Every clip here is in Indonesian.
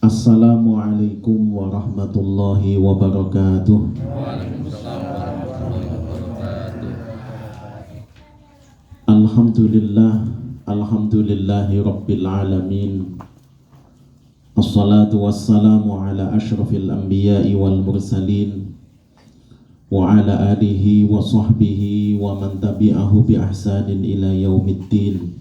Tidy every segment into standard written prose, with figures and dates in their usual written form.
Assalamualaikum warahmatullahi wabarakatuh. Waalaikumsalam warahmatullahi wabarakatuh. Alhamdulillahi rabbil alamin. Assalatu wassalamu ala ashrafil anbiya'i wal mursalin wa ala alihi wa sahbihi wa man tabi'ahu bi ihsanin ila yaumiddin.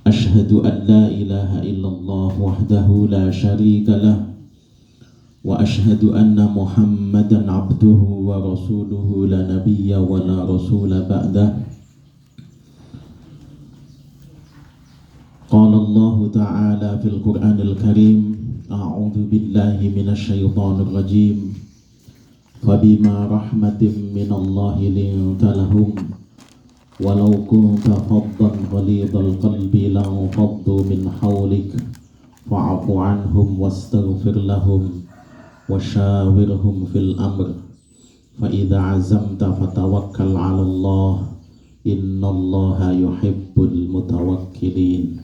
Ashhadu an la ilaha illallah wahdahu la syarika lah wa ashhadu anna Muhammadan abduhu wa rasuluhu la nabiyya wa la rasula ba'dah. Qala Allah ta'ala fil Qur'anil Karim, a'udzu billahi minasy syaithanir rajim. Fabima rahmatin minallahi linta lahum walau kunta faddan ghalidhal qalbi lanfaddu min hawlik fa'fu anhum wastaghfir lahum wasyawirhum fil amr fa idza azamta fatawakkal 'ala Allah innallaha yuhibbul mutawakkilin.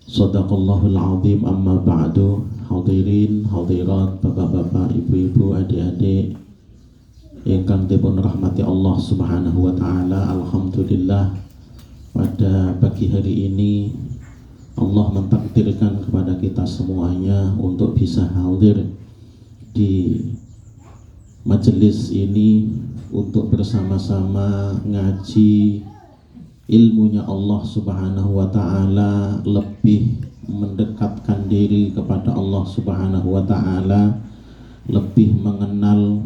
Shadaqallahul azim. Amma ba'du. Hadirin hadirat, bapak-bapak, ibu-ibu, adik-adik ingkang dipun rahmati Allah Subhanahu wa taala. Alhamdulillah, pada pagi hari ini Allah mentakdirkan kepada kita semuanya untuk bisa hadir di majelis ini untuk bersama-sama ngaji ilmunya Allah Subhanahu wa taala, lebih mendekatkan diri kepada Allah Subhanahu wa taala, lebih mengenal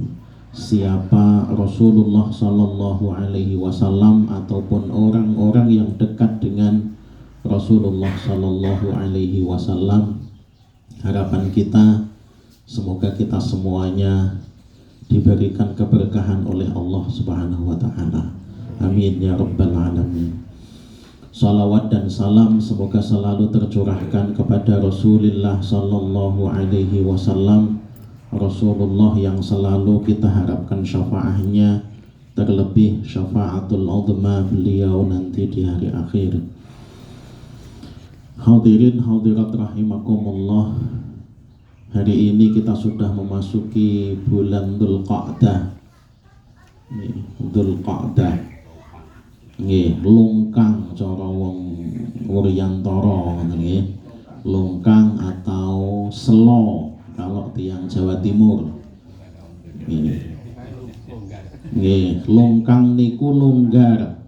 siapa Rasulullah Sallallahu Alaihi Wasallam ataupun orang-orang yang dekat dengan Rasulullah Sallallahu Alaihi Wasallam. Harapan kita semoga kita semuanya diberikan keberkahan oleh Allah Subhanahu wa taala. Amin ya rabbal alamin. Salawat dan salam semoga selalu tercurahkan kepada Rasulullah Sallallahu Alaihi Wasallam, Rasulullah yang selalu kita harapkan syafaatnya, terlebih syafaatul uzma beliau nanti di hari akhir. Hadirin hadirat rahimakumullah, hari ini kita sudah memasuki bulan Dzulqa'dah. Dzulqa'dah nggih, lungkang cara wong Wuryantara nggih. Lungkang atau selo kalau tiang Jawa Timur. Nggih, lungkang niku longgar.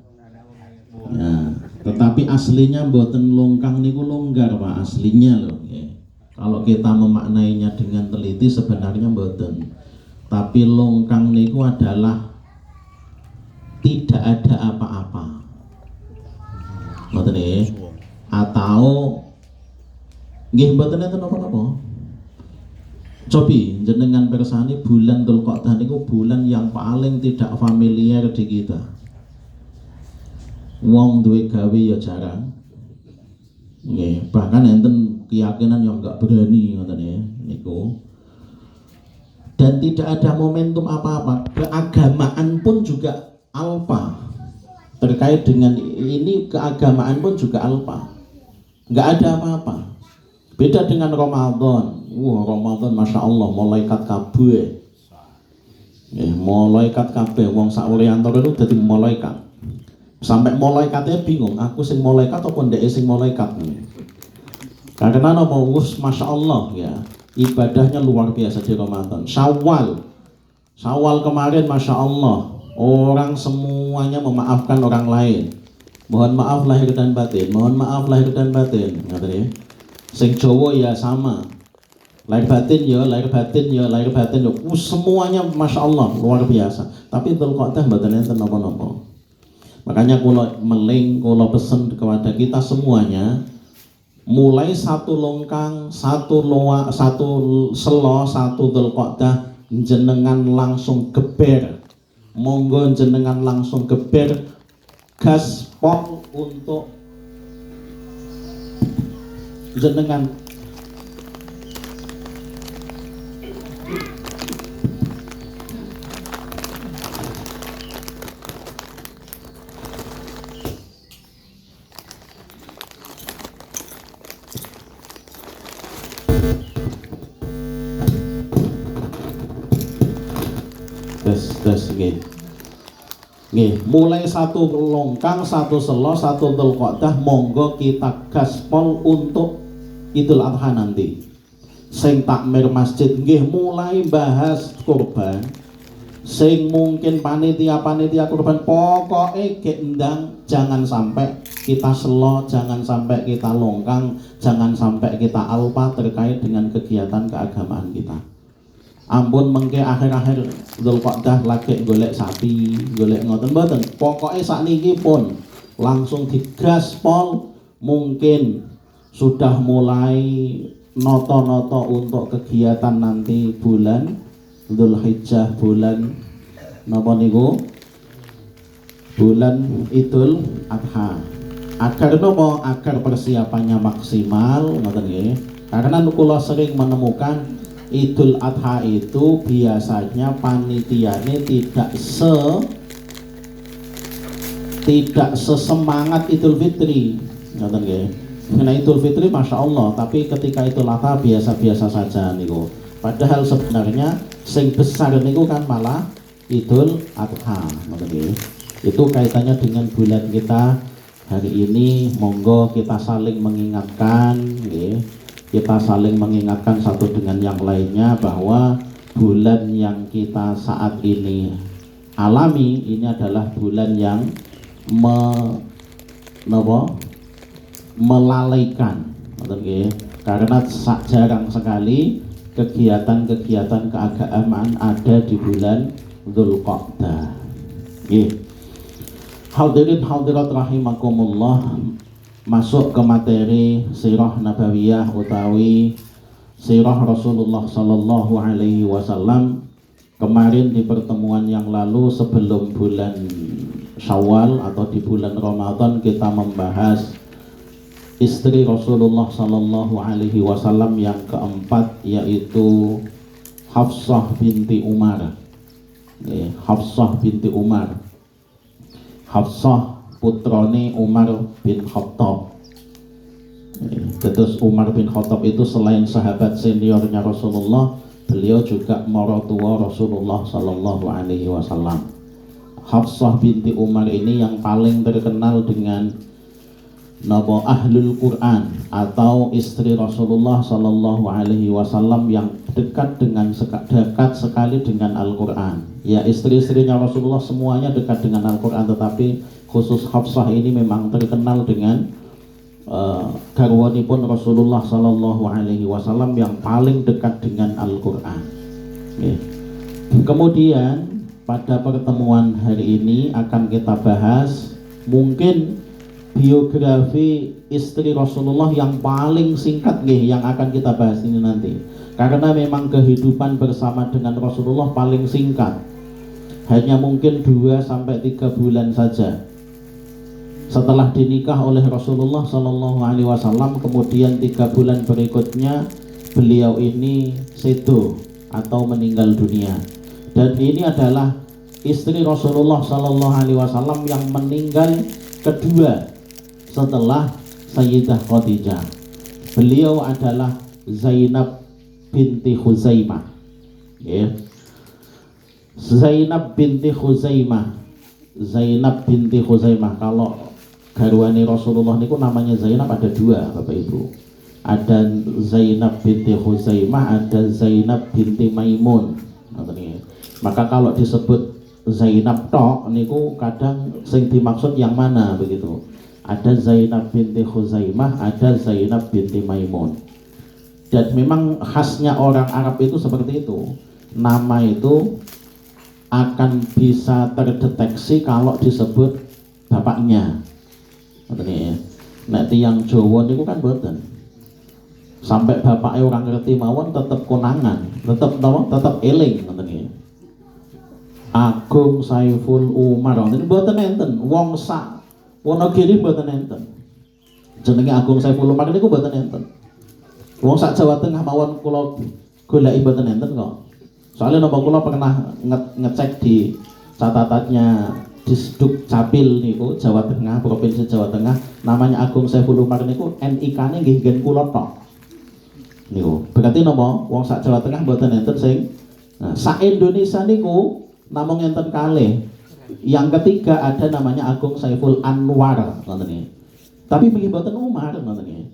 Ya, tetapi aslinya mboten lungkang niku longgar, Pak, aslinya loh nggih. Kalau kita memaknainya dengan teliti sebenarnya mboten. Tapi lungkang niku adalah tidak ada apa-apa, ngoten nggih, atau nggih mboten enten napa-napa. Cobi jenengan persani bulan Dzulqa'dah niku bulan yang paling tidak familiar di kita. Wong duwe gawe ya jarang, nggih, bahkan enten keyakinan yang enggak berani ngoten nggih niku. Dan tidak ada momentum apa-apa, keagamaan pun juga alpa. Terkait dengan ini, keagamaan pun juga alpa, nggak ada apa-apa. Beda dengan Ramadan. Wah, Ramadan Masya Allah malaikat kabeh, malaikat kabeh, wong sak Wuryantara itu dadi malaikat. Sampai malaikatnya bingung, aku sing malaikat apa ndek sing malaikat. Karena napa, wis Masya Allah ya, ibadahnya luar biasa di Ramadan. Syawal kemarin Masya Allah, orang semuanya memaafkan orang lain. Mohon maaf lahir dan batin, mohon maaf lahir dan batin. Ngerti? Sing Jawa ya sama. Lahir batin ya, lahir batin ya, lahir batin ya. Semuanya Masya Allah luar biasa. Tapi Dzulqa'dah mboten enten napa-napa. Makanya kula meling, kula pesen kepada kita semuanya, mulai satu longkang, satu selo, satu Dzulqa'dah, jenengan langsung geber. Monggo jenengan langsung geber, gaspol untuk jenengan Terus nggih. Nggih, mulai satu longkang, satu selo, satu Dzulqa'dah monggo kita gaspol untuk Idul Adha nanti. Sing takmir masjid nggih mulai bahas kurban. Sing mungkin panitia kurban pokoknya gendang, jangan sampai kita selo, jangan sampai kita longkang, jangan sampai kita alpa terkait dengan kegiatan keagamaan kita. Ampun mengke akhir-akhir Dzulqa'dah lagi golek sapi, golek ngoten mboten. Pokoke sakniki pun langsung digaspol, mungkin sudah mulai noto-noto untuk kegiatan nanti bulan Dzulhijjah, bulan napa niku? Bulan Idul Adha. Agar napa? Agar persiapannya maksimal ngoten nggih. Karena kula sering menemukan Idul Adha itu biasanya panitiane tidak sesemangat Idul Fitri, ngoten nggih. Karena Idul Fitri Masya Allah, tapi ketika Idul Adha biasa-biasa saja niku. Padahal sebenarnya sing besar niku kan malah Idul Adha, ngoten nggih. Itu kaitannya dengan bulan kita hari ini. Monggo kita saling mengingatkan, nggih. Kita saling mengingatkan satu dengan yang lainnya bahwa bulan yang kita saat ini alami ini adalah bulan yang melalaikan, karena jarang sekali kegiatan-kegiatan keagamaan ada di bulan Dzulqa'dah. Hadirin hadirat rahimakumullah, masuk ke materi sirah nabawiyah utawi sirah Rasulullah sallallahu alaihi wasallam. Kemarin di pertemuan yang lalu sebelum bulan Syawal atau di bulan Ramadan kita membahas istri Rasulullah sallallahu alaihi wasallam yang keempat, yaitu Hafsah binti Umar. Hafsah binti Umar. Hafsah putrane Umar bin Khattab. Terus Umar bin Khattab itu selain sahabat seniornya Rasulullah, beliau juga maratua Rasulullah sallallahu alaihi wasallam. Hafsah binti Umar ini yang paling terkenal dengan nama Ahlul Quran atau istri Rasulullah sallallahu alaihi wasallam yang dekat sekali dengan Al-Quran. Ya, istri-istrinya Rasulullah semuanya dekat dengan Al-Quran, tetapi khusus Hafsah ini memang terkenal dengan garwanipun Rasulullah sallallahu alaihi wasallam yang paling dekat dengan Al-Quran. Kemudian pada pertemuan hari ini akan kita bahas mungkin biografi istri Rasulullah yang paling singkat yang akan kita bahas ini nanti. Karena memang kehidupan bersama dengan Rasulullah paling singkat, hanya mungkin 2-3 bulan saja. Setelah dinikah oleh Rasulullah Sallallahu Alaihi Wasallam, kemudian 3 bulan berikutnya beliau ini sedo atau meninggal dunia. Dan ini adalah istri Rasulullah Sallallahu Alaihi Wasallam yang meninggal kedua setelah Sayyidah Khadijah. Beliau adalah Zainab binti Khuzaimah. Zainab binti Khuzaimah. Zainab binti Khuzaimah. Kalau garwani Rasulullah niku namanya Zainab ada 2, Bapak Ibu. Ada Zainab binti Khuzaimah, ada Zainab binti Maimun. Maka kalau disebut Zainab tok niku kadang sing dimaksud yang mana begitu. Ada Zainab binti Khuzaimah, ada Zainab binti Maimun. Dan memang khasnya orang Arab itu seperti itu. Nama itu akan bisa terdeteksi kalau disebut bapaknya. Nek tiyang Jawa niku kan boten. Sampai bapaknya orang ngerti mawon tetap konangan, tetap eling ngoten nggih. Agung Saiful Umar niku boten enten. Wong sak Wonogiri boten enten. Jenenge Agung Saiful Umar niku boten enten. Wong sak Jawa Tengah mawon kula goleki boten enten kok. Soalnya napa kula pernah ngecek di catatannya Disduk Capil niku Jawa Tengah, Provinsi Jawa Tengah, namanya Agung Saiful Umar niku NIK-ne nggih nggen kula tok. Niku. Berarti napa wong sak Jawa Tengah mboten enten sing sak Indonesia niku namung enten kalih. Yang ketiga ada namanya Agung Saiful Anwar, ngoten nggih. Tapi pilih boten Umar, ngoten nggih.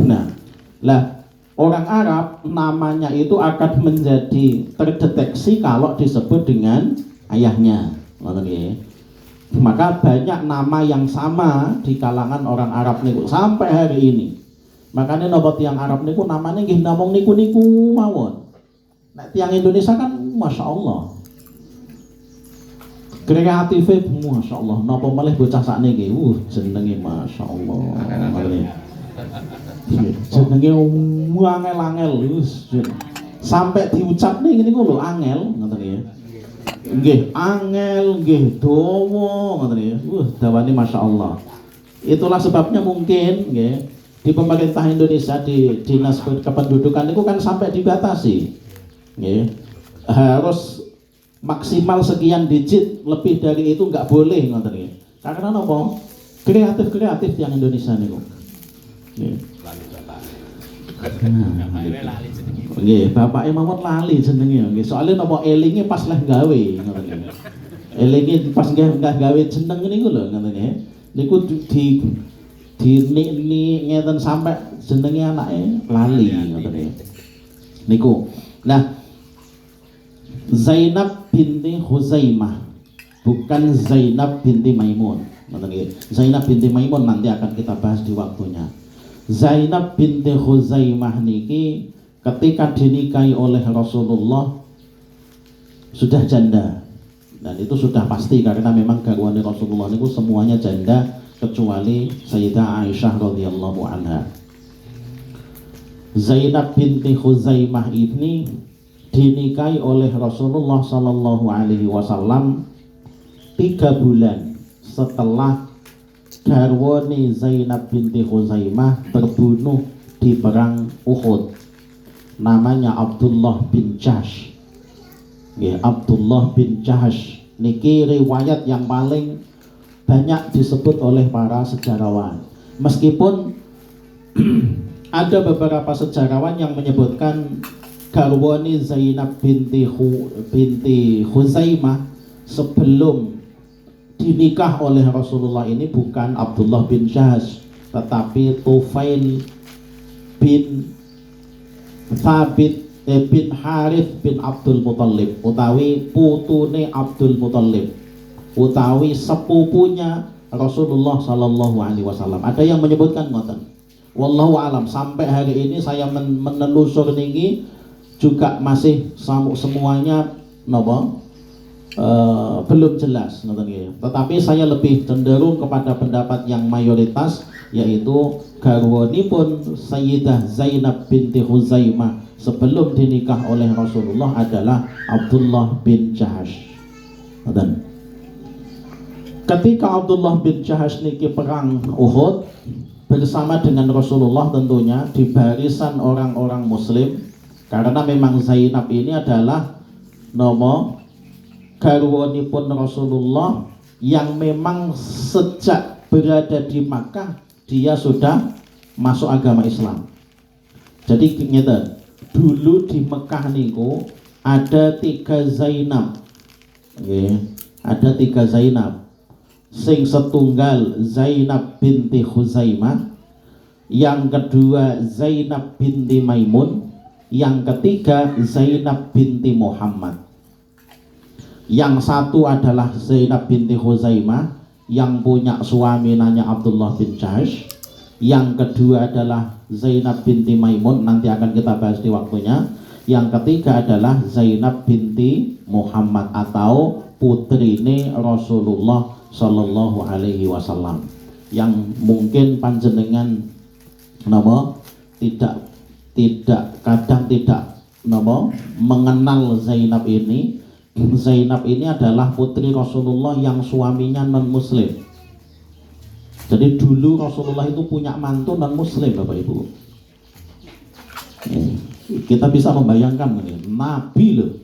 Nah, lah orang Arab namanya itu akan menjadi terdeteksi kalau disebut dengan ayahnya, ngoten nggih. Maka banyak nama yang sama di kalangan orang Arab niku sampai hari ini. Makanya nopo tiang Arab niku namanya nggih namung niku-niku mawon. Nek tiang Indonesia kan Masya Allah kreatifnya, Masya Allah. Napa malih bocah sakniki jenenge Masya Allah. Jenenge angel-angel sampai diucap nih ngene lho angel, ngoten nggih. Nggih, angel nggih dawa, ngoten nggih. Dawane Masya Allah. Itulah sebabnya mungkin nggih di pemerintah Indonesia di Dinas Kependudukan itu kan sampai dibatasi. Nggih. Harus maksimal sekian digit, lebih dari itu nggak boleh, ngoten nggih. Karena napa? Kreatif yang Indonesia niku. Nggih. Nggih, bapake mawon lali jenenge nggih. Soale napa elinge pas leh gawe, ngoten nggih. Elinge pas nggih gawe jeneng niku lho, ngoten nggih. Niku di ngeten sampai jenenge anake lali, ngoten nggih. Niku. Nah, Zainab binti Huzaimah, bukan Zainab binti Maimun. Zainab binti Maimun nanti akan kita bahas di waktunya. Zainab binti Huzaimah niki ketika dinikahi oleh Rasulullah sudah janda, dan itu sudah pasti karena memang garwane Rasulullah niku semuanya janda kecuali Sayyidah Aisyah radhiyallahu anha. Zainab binti Huzaimah ini dinikahi oleh Rasulullah Sallallahu Alaihi Wasallam 3 bulan setelah garwane Zainab binti Huzaimah terbunuh di perang Uhud. Namanya Abdullah bin Jahsh. Ya, Abdullah bin Jahsh niki riwayat yang paling banyak disebut oleh para sejarawan. Meskipun ada beberapa sejarawan yang menyebutkan garwani Zainab binti Huzaimah sebelum dinikah oleh Rasulullah ini bukan Abdullah bin Jahsh, tetapi Tufail bin Thabit bin Harith bin Abdul Muthalib, utawi putune Abdul Muthalib, utawi sepupunya Rasulullah Sallallahu Alaihi Wasallam. Ada yang menyebutkan ngoten. Wallahu alam, sampai hari ini saya menelusur niki juga masih semuanya belum jelas, tetapi saya lebih cenderung kepada pendapat yang mayoritas, yaitu garwanipun Sayyidah Zainab binti Huzaimah sebelum dinikah oleh Rasulullah adalah Abdullah bin Jahsh. Ketika Abdullah bin Jahsh niki perang Uhud bersama dengan Rasulullah, tentunya di barisan orang-orang Muslim. Karena memang Zainab ini adalah garwanipun Rasulullah yang memang sejak berada di Makkah dia sudah masuk agama Islam. Jadi ngeten, dulu di Mekah niku ada 3 Zainab. Ada 3 Zainab. Sing setunggal Zainab binti Huzaimah, yang kedua Zainab binti Maimun, yang ketiga Zainab binti Muhammad. Yang satu adalah Zainab binti Huzaimah yang punya suami namanya Abdullah bin Jahsh. Yang kedua adalah Zainab binti Maimun, nanti akan kita bahas di waktunya. Yang ketiga adalah Zainab binti Muhammad atau putrine Rasulullah Sallallahu Alaihi Wasallam, yang mungkin panjenengan kadang tidak mengenal Zainab ini. Zainab ini adalah putri Rasulullah yang suaminya non muslim. Jadi dulu Rasulullah itu punya mantu non muslim, Bapak Ibu. Kita bisa membayangkan ini, Nabi loh,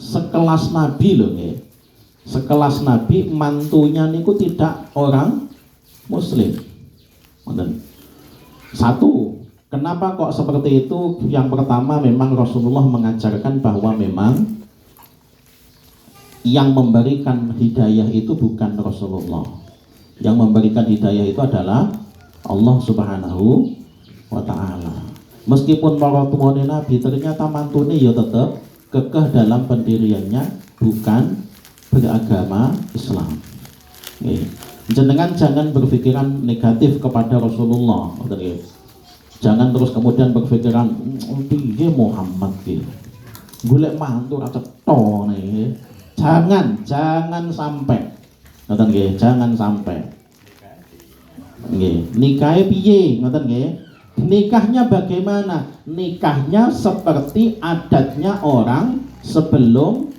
sekelas Nabi loh, sekelas Nabi, mantunya niku tidak orang muslim. Satu, kenapa kok seperti itu? Yang pertama, memang Rasulullah mengajarkan bahwa memang yang memberikan hidayah itu bukan Rasulullah. Yang memberikan hidayah itu adalah Allah Subhanahu wa ta'ala. Meskipun para tuane Nabi ternyata mantune ya tetap kekeh dalam pendiriannya, bukan beragama Islam. Nggih. Jenengan jangan berpikiran negatif kepada Rasulullah. Jangan terus kemudian berpikiran piye Muhammad ki. Golek mantu ra cetha nggih. Jangan sampai. Ngoten nggih, jangan sampai. Nggih, nikahe piye? Ngoten nggih. Nikahnya bagaimana? Nikahnya seperti adatnya orang sebelum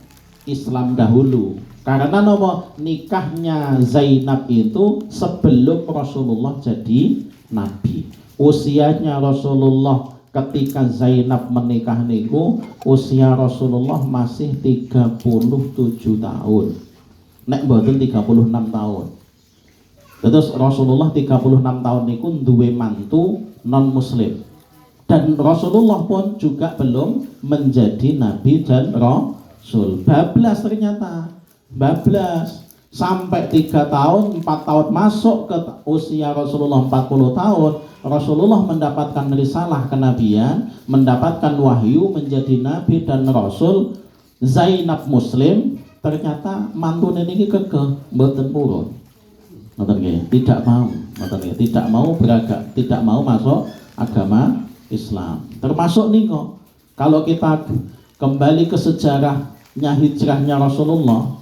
Islam dahulu. Karena nopo nikahnya Zainab itu sebelum Rasulullah jadi nabi. Usianya Rasulullah ketika Zainab menikah niku usia Rasulullah masih 37 tahun. Nek mboten 36 tahun. Terus Rasulullah 36 tahun niku duwe mantu non muslim. Dan Rasulullah pun juga belum menjadi nabi dan rasul. Bablas ternyata. Bablas sampai 3 tahun, 4 tahun masuk ke usia Rasulullah 40 tahun, Rasulullah mendapatkan risalah kenabian, mendapatkan wahyu menjadi nabi dan rasul. Zainab muslim, ternyata mantune niki kekeh mboten purun. Tidak mau tidak mau masuk agama Islam. Termasuk nih kok, kalau kita kembali ke sejarahnya hijrahnya Rasulullah,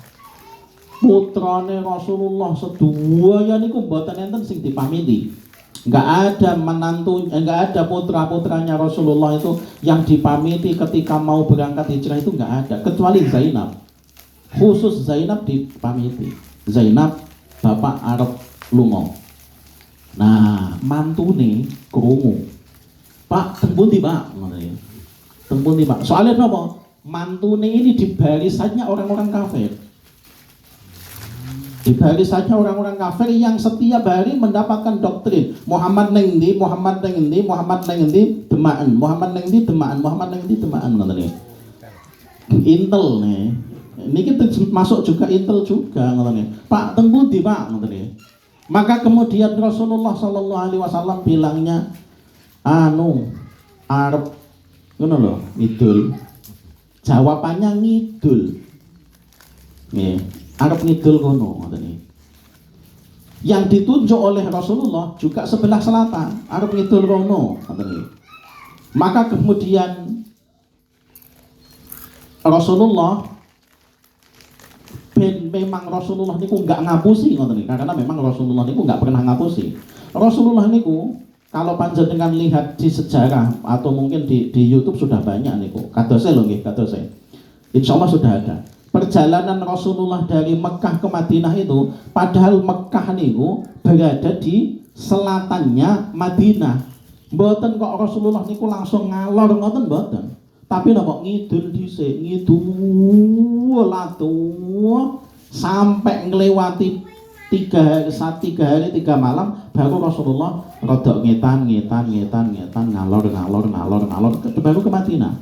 putrane Rasulullah sedaya niku mboten enten sing dipamiti. Enggak ada menantu, enggak ada putra-putranya Rasulullah itu yang dipamiti ketika mau berangkat hijrah, itu enggak ada, kecuali Zainab. Khusus Zainab dipamiti. Zainab bapak arep lunga. Nah, mantune krungu. Pak, teng pundi, Pak? Ngene. Teng pundi, Pak? Soalnya napa? Mantune ini di barisannya orang-orang kafir. Di barisannya orang-orang kafir yang setiap hari mendapatkan doktrin Muhammad neng ndi, Muhammad neng ndi, Muhammad neng ndi, demaan, Muhammad neng ndi, demaan, Muhammad neng ndi, demaan, ngoten. Intel nih. Ini kita masuk juga intel juga, ngoten. Pak, teng pundi, Pak? Ngoten. Maka kemudian Rasulullah Shallallahu Alaihi Wasallam bilangnya, arep ngono lho, ngidul. Jawabannya ngidul. Nggih, arep ngidul kono ngoten. Yang ditunjuk oleh Rasulullah juga sebelah selatan, arep ngidul kono ngoten. Maka kemudian Rasulullah memang Rasulullah niku enggak ngapusi ngoten, karena memang Rasulullah niku enggak pernah ngapusi. Rasulullah niku kalau panjenengan lihat di sejarah atau mungkin di YouTube sudah banyak niku. Kadose lho nggih, kadose. Insyaallah sudah ada. Perjalanan Rasulullah dari Mekah ke Madinah itu, padahal Mekah niku berada di selatannya Madinah. Mboten kok Rasulullah niku langsung ngalor ngoten mboten. Tapi napa ngidul dhisik, ngidul latuh sampai nglewati 3 hari 3 malam baru Rasulullah rodok ngetan ngalor baru ke Madinah.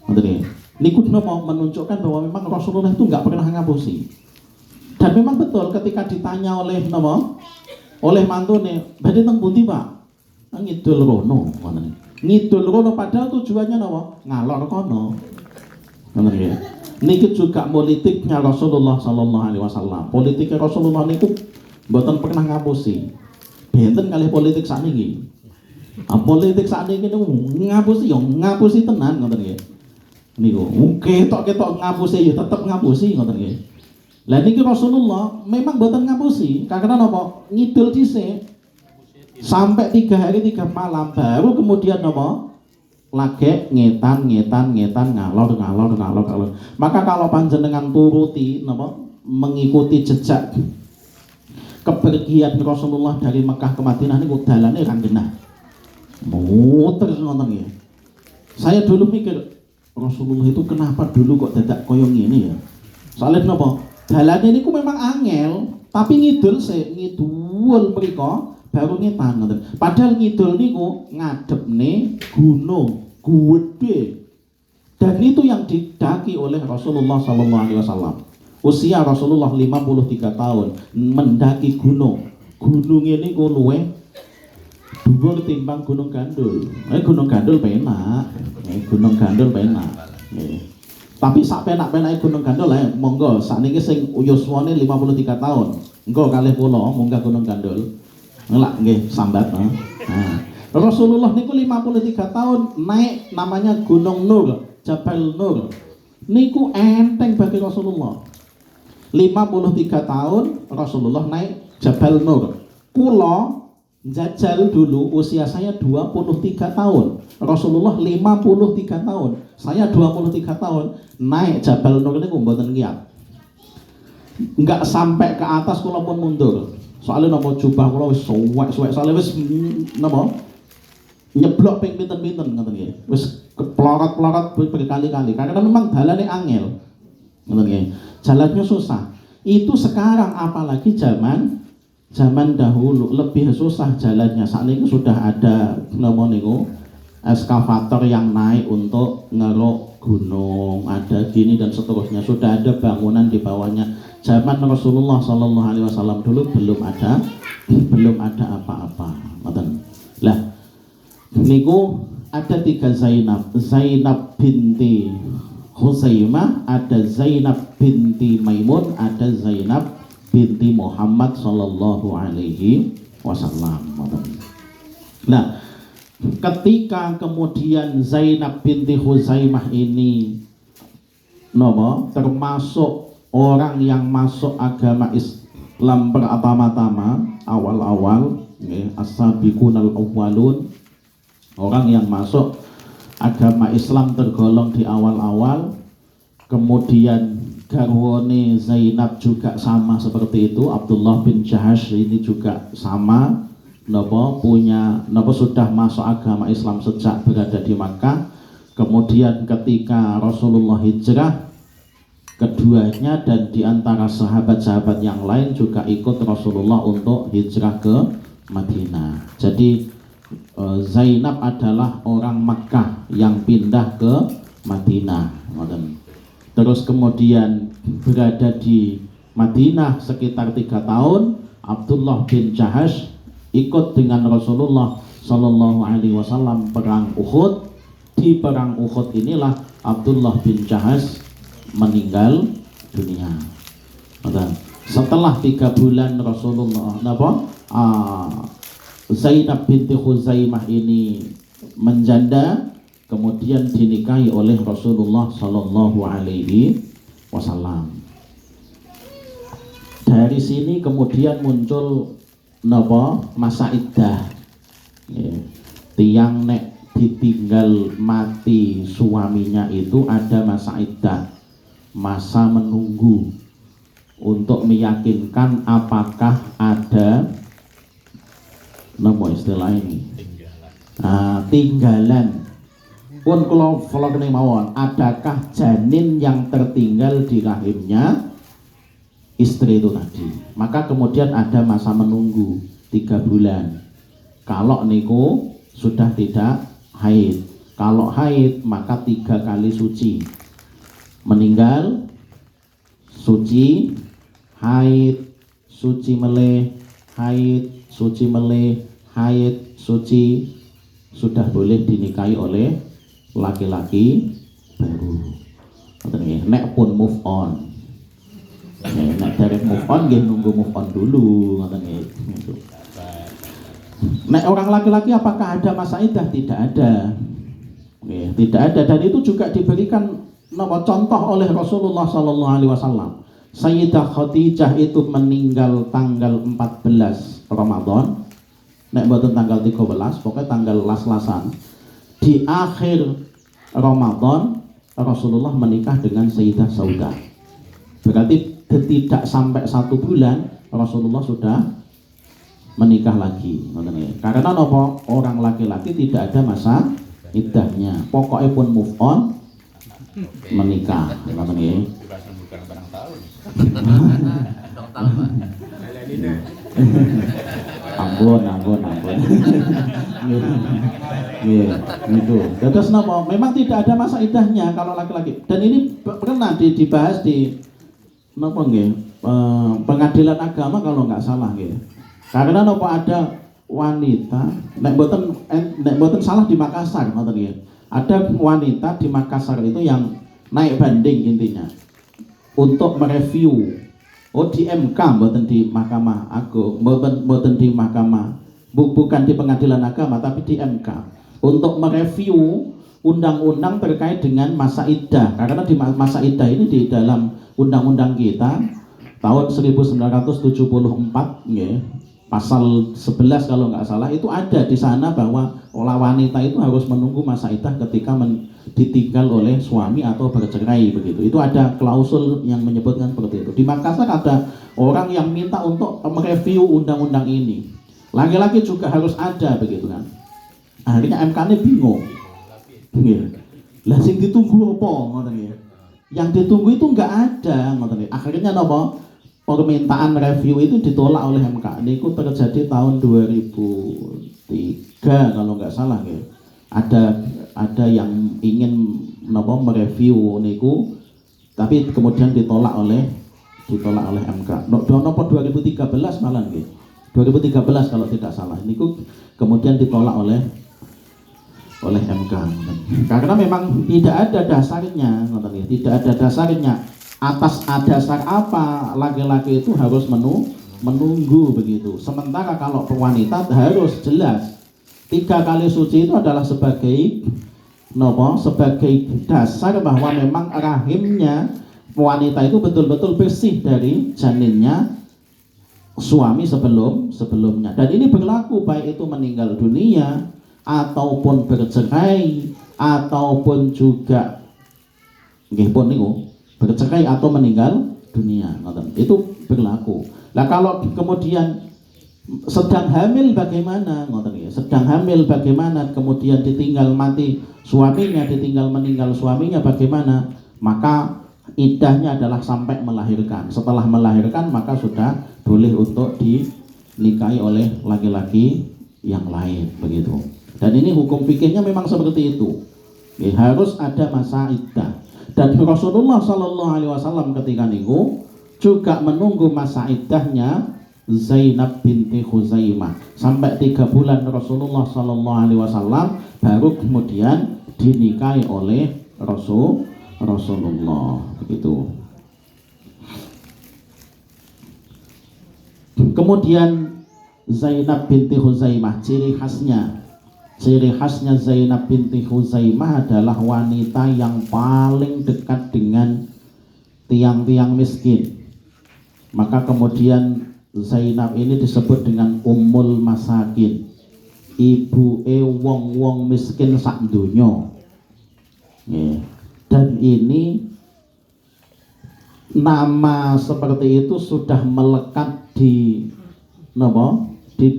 Ngoten. Niku napa menunjukkan bahwa memang Rasulullah itu enggak pernah ngapusi. Dan memang betul ketika ditanya oleh napa? Oleh mantune, "Badhe teng pundi, Pak?" Ngidul rono, ngoten. Ngidul rono padahal tujuannya napa? Ngalor kono. Ngoten ya. Niki juga politiknya Rasulullah Sallallahu Alaihi Wasallam. Politiknya Rasulullah niku mboten pernah ngapusi. Benten kalih politik sakniki. Politik sakniki niku ngapusi yo ngapusi tenan ngoten nggih. Niku ketok-ketok ngapusi ya tetep ngapusi ngoten nggih. Lah niki Rasulullah memang mboten ngapusi karena napa? Ngidul dhisik. Sampai 3 hari 3 malam baru kemudian napa? Lagi ngetan ngalor. Maka kalau panjenengan turuti napa? Mengikuti jejak kepergian Rasulullah dari Mekah ke Madinah niku dalane kan genah. Muter ngoten nggih. Saya dulu mikir Rasulullah itu kenapa dulu kok dadak koyo ngene ya? Soalnya napa? Dalane niku memang angel, tapi ngidul mriko baru ngetan ngoten. Padahal ngidul niku ngadepne gunung gede. Dan itu yang didaki oleh Rasulullah Sallallahu Alaihi Wasallam. Usia Rasulullah 53 tahun mendaki gunung. Gunung ini ku luwih dhuwur timbang Gunung Gandul. Gunung Gandul penak. Gunung Gandul penak. Tapi sak penak-penake Gunung Gandul monggo sakniki sing yuswane 53 tahun. Engko kalih kula munggah Gunung Gandul. Ngelak nggih sambat. Nah. Rasulullah niku 53 tahun naik namanya Gunung Nur, Jabal Nur. Niku enteng bagi Rasulullah. 53 tahun Rasulullah naik Jabal Nur. Kula jajal dulu usia saya 23 tahun. Rasulullah 53 tahun. Saya 23 tahun naik Jabal Nur niku mboten kiyat. Enggak sampai ke atas kula pun mundur. Soalnya napa jubah kula wis suwek-suwek soalnya wis napa nyeblok ping pinten-pinten ngoten nggih. Wis keplorot-plorot berkali-kali karena memang dalane angel. Ngoten nggih. Jalannya susah. Itu sekarang apalagi zaman dahulu lebih susah jalannya. Saat ini sudah ada napa niku eskavator yang naik untuk ngeruk gunung, ada gini dan seterusnya. Sudah ada bangunan di bawahnya. Zaman Rasulullah Shallallahu Alaihi Wasallam dulu belum ada apa-apa. Lah, niku ada 3 Zainab. Zainab binti Huzaimah, ada Zainab binti Maimun, ada Zainab binti Muhammad Sallallahu Alaihi Wasallam. Nah, ketika kemudian Zainab binti Huzaimah ini termasuk orang yang masuk agama Islam pertama-tama, awal-awal, as-sabiqunal awwalun, orang yang masuk agama Islam tergolong di awal-awal. Kemudian garwane Zainab juga sama seperti itu, Abdullah bin Jahash ini juga sama, sudah masuk agama Islam sejak berada di Makkah. Kemudian ketika Rasulullah hijrah, keduanya dan diantara sahabat-sahabat yang lain juga ikut Rasulullah untuk hijrah ke Madinah. Jadi Zainab adalah orang Makkah yang pindah ke Madinah. Terus kemudian berada di Madinah sekitar 3 tahun. Abdullah bin Jahash ikut dengan Rasulullah Shallallahu Alaihi Wasallam perang Uhud. Di perang Uhud inilah Abdullah bin Jahash meninggal dunia. Setelah 3 bulan Rasulullah Zainab binti Huzaimah ini menjanda, kemudian dinikahi oleh Rasulullah Sallallahu Alaihi Wasallam. Dari sini kemudian muncul masa iddah. Tiang nek ditinggal mati suaminya itu ada masa iddah, masa menunggu untuk meyakinkan apakah ada istilah ini tinggalan pun kalau kena mawon, adakah janin yang tertinggal di rahimnya istri itu tadi. Maka kemudian ada masa menunggu 3 bulan. Kalau niku sudah tidak haid, kalau haid maka 3 kali suci. Meninggal suci, haid, suci meleh, haid, suci meleh, haid, suci, sudah boleh dinikahi oleh laki-laki baru. Nek pun move on, nek direct move on nggih nunggu move on dulu. Nek orang laki-laki apakah ada masa iddah? Tidak ada. Tidak ada, dan itu juga diberikan contoh oleh Rasulullah Sallallahu Alaihi Wasallam. Sayyidah Khadijah itu meninggal tanggal 14 Ramadan. Nek mboten tanggal 13, pokoknya tanggal las-lasan. Di akhir Ramadan Rasulullah menikah dengan Sayyidah Saudah. Berarti tidak sampai 1 bulan Rasulullah sudah menikah lagi. Karena orang laki-laki tidak ada masa iddahnya. Pokoknya pun move on, menikah. Ampun. Gitu. Terus memang tidak ada masa iddahnya kalau laki-laki. Dan ini pernah dibahas di napa nggih pengadilan agama kalau nggak salah nggih. Karena napa ada wanita nek mboten salah di Makassar ngoten nggih. Ada wanita di Makassar itu yang naik banding intinya untuk mereview di MK mboten di Mahkamah Agung, mboten di Mahkamah bukan di pengadilan agama tapi di MK untuk mereview undang-undang terkait dengan masa iddah. Karena di masa iddah ini di dalam undang-undang kita tahun 1974 ya, pasal 11 kalau nggak salah itu ada di sana bahwa wanita itu harus menunggu masa iddah ketika ditinggal oleh suami atau bercerai begitu. Itu ada klausul yang menyebutkan seperti itu. Di Makassar ada orang yang minta untuk mereview undang-undang ini. Laki-laki juga harus ada begitu kan. Akhirnya MK-nya bingung. Lah sing ditunggu apa ngoten nggih. Yang ditunggu itu enggak ada ngoten nggih. Akhirnya napa? Permintaan review itu ditolak oleh MK. Niku terjadi tahun 2003 kalau enggak salah nggih. Ada yang ingin napa mereview niku tapi kemudian ditolak oleh MK. Napa 2013 malah nggih. 2013 kalau tidak salah. Niku kemudian ditolak oleh MK. Karena memang tidak ada dasarnya, tidak ada dasarnya. Atas dasar apa laki-laki itu harus menunggu begitu. Sementara kalau wanita harus jelas 3 kali suci itu adalah sebagai dasar bahwa memang rahimnya wanita itu betul-betul bersih dari janinnya suami sebelumnya. Dan ini berlaku baik itu meninggal dunia ataupun bercerai ataupun juga bercerai atau meninggal dunia, itu berlaku. Nah kalau kemudian sedang hamil bagaimana, sedang hamil bagaimana, kemudian ditinggal mati suaminya, ditinggal meninggal suaminya bagaimana, maka iddahnya adalah sampai melahirkan. Setelah melahirkan maka sudah boleh untuk dinikahi oleh laki-laki yang lain begitu. Dan ini hukum fikihnya memang seperti itu. Harus ada masa iddah. Dan Rasulullah Shallallahu Alaihi Wasallam ketika niku juga menunggu masa iddahnya Zainab binti Khuzaimah sampai 3 bulan Rasulullah Shallallahu Alaihi Wasallam baru kemudian dinikahi oleh Rasulullah begitu. Kemudian Zainab binti Khuzaimah, ciri khasnya Zainab binti Khuzaimah adalah wanita yang paling dekat dengan tiang-tiang miskin. Maka kemudian Zainab ini disebut dengan Ummul Masakin, ibuke wong-wong miskin sak donya. Dan ini nama seperti itu sudah melekat di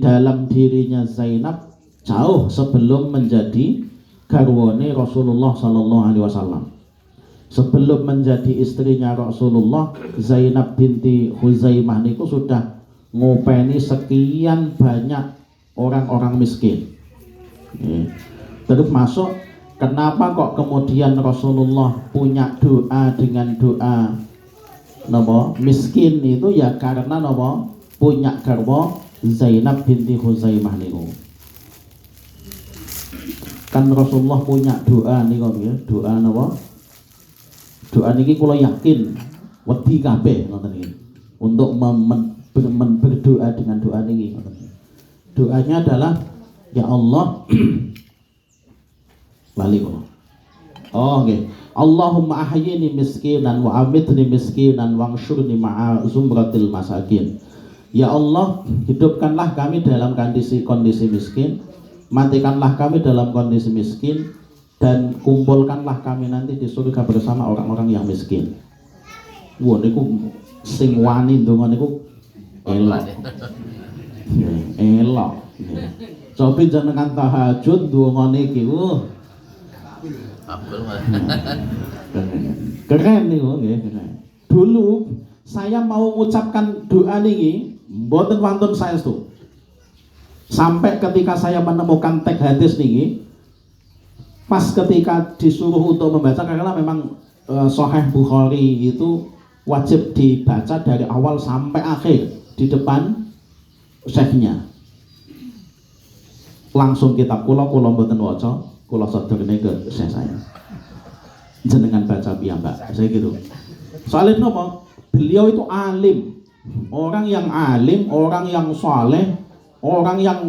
dalam dirinya Zainab jauh sebelum menjadi garwane Rasulullah Sallallahu Alaihi Wasallam. Sebelum menjadi istrinya Rasulullah, Zainab binti Khuzaimah niku sudah ngopeni sekian banyak orang-orang miskin. Terus masuk, kenapa kok kemudian Rasulullah punya doa dengan doa miskin itu ya karena punya garwa Zainab binti Khuzaimah niku. Kan Rasulullah punya doa niku ya, doa doa niki kula yakin wedi kabeh ngoten iki untuk berdoa dengan doa niki ngoten. Doanya adalah ya Allah lali kula. Nggih. Allahumma ahyini miskinan wa amitni miskinan wangsyurni ma'a zumratil masakin. Ya Allah, hidupkanlah kami dalam kondisi miskin, matikanlah kami dalam kondisi miskin, dan kumpulkanlah kami nanti di surga bersama orang-orang yang miskin. Wah niku sing wani ndonga niku elok. Elok. Coba jenengan tahajud ndongane iki. Keren nih nggih. Dulu saya mau mengucapkan doa niki mboten wonten saestu. Sampai ketika saya menemukan teks hadis niki, pas ketika disuruh untuk membaca, karena memang Sahih Bukhari itu wajib dibaca dari awal sampai akhir di depan syekhnya. Langsung kitab kula mboten waca, kula sedherenge ke syekh saya. Jenengan baca piyambak, saya gitu. Soalnya napa? Beliau itu alim, orang yang alim, orang yang saleh, orang yang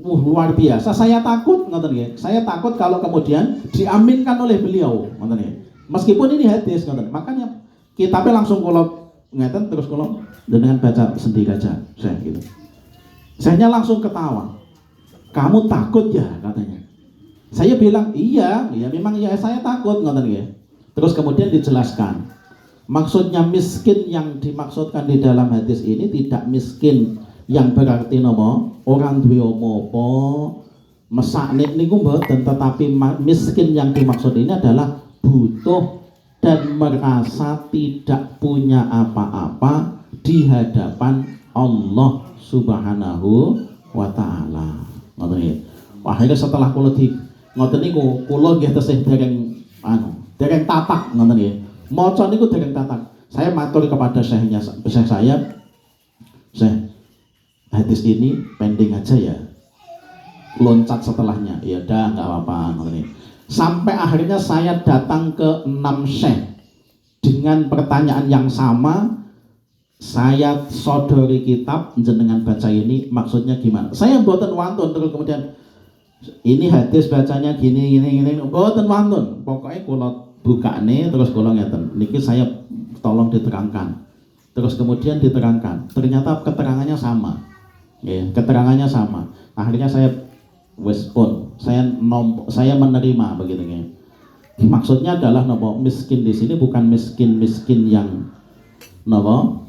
luar biasa. Saya takut, ngoten nggih. Saya takut kalau kemudian diaminkan oleh beliau, ngoten nggih. Meskipun ini hadis, ngoten. Makanya kitabnya langsung kula ngeten terus kula dengan baca sendiri aja, saya gitu. Saya langsung ketawa. Kamu takut ya, katanya. Saya bilang, iya memang ya saya takut, ngoten nggih. Terus kemudian dijelaskan, maksudnya miskin yang dimaksudkan di dalam hadis ini tidak miskin yang berarti nopo orang duwe apa mesak niku mboten, tetapi miskin yang dimaksud ini adalah butuh dan merasa tidak punya apa-apa di hadapan Allah Subhanahu wa taala. Ngoten nggih. Akhirnya setelah kula di ngoten niku kula nggih tesih dereng tatak, ngoten nggih. Maca niku dereng tatak. Saya matur kepada syekh saya, Syekh, hadis ini pending aja ya. Loncat setelahnya. Ya udah enggak apa-apa, ngoten nggih. Sampai akhirnya saya datang ke 6 syekh dengan pertanyaan yang sama. Saya sodori kitab, jenengan baca ini maksudnya gimana? Saya mboten wantun terus kemudian ini hadis bacanya gini mboten wantun. Pokoknya kula bukane terus kula ngeten. Niki saya tolong diterangkan. Terus kemudian diterangkan. Ternyata keterangannya sama. Ya, keterangannya sama. Akhirnya saya wespon. Saya menerima begitu ya. Maksudnya adalah nopo miskin di sini bukan miskin yang nopo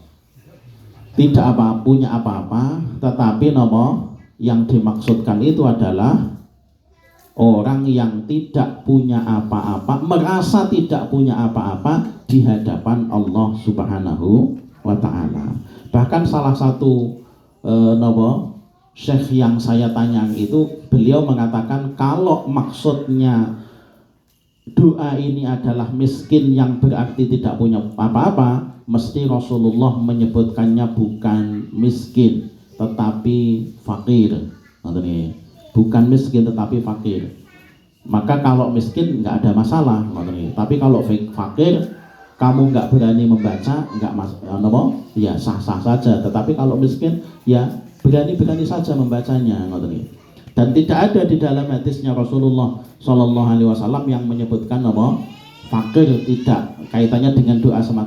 tidak punya apa-apa, tetapi nopo yang dimaksudkan itu adalah orang yang tidak punya apa-apa, merasa tidak punya apa-apa di hadapan Allah Subhanahu wa taala. Bahkan salah satu nopo syekh yang saya tanya itu, beliau mengatakan kalau maksudnya doa ini adalah miskin yang berarti tidak punya apa-apa, mesti Rasulullah menyebutkannya bukan miskin tetapi fakir. Bukan miskin tetapi fakir. Maka kalau miskin nggak ada masalah, tapi kalau fakir kamu nggak berani membaca, nggak ya sah-sah saja. Tetapi kalau miskin ya berani saja membacanya. Dan tidak ada di dalam hadisnya Rasulullah Shallallahu Alaihi Wasallam yang menyebutkan fakir, tidak kaitannya dengan doa semacam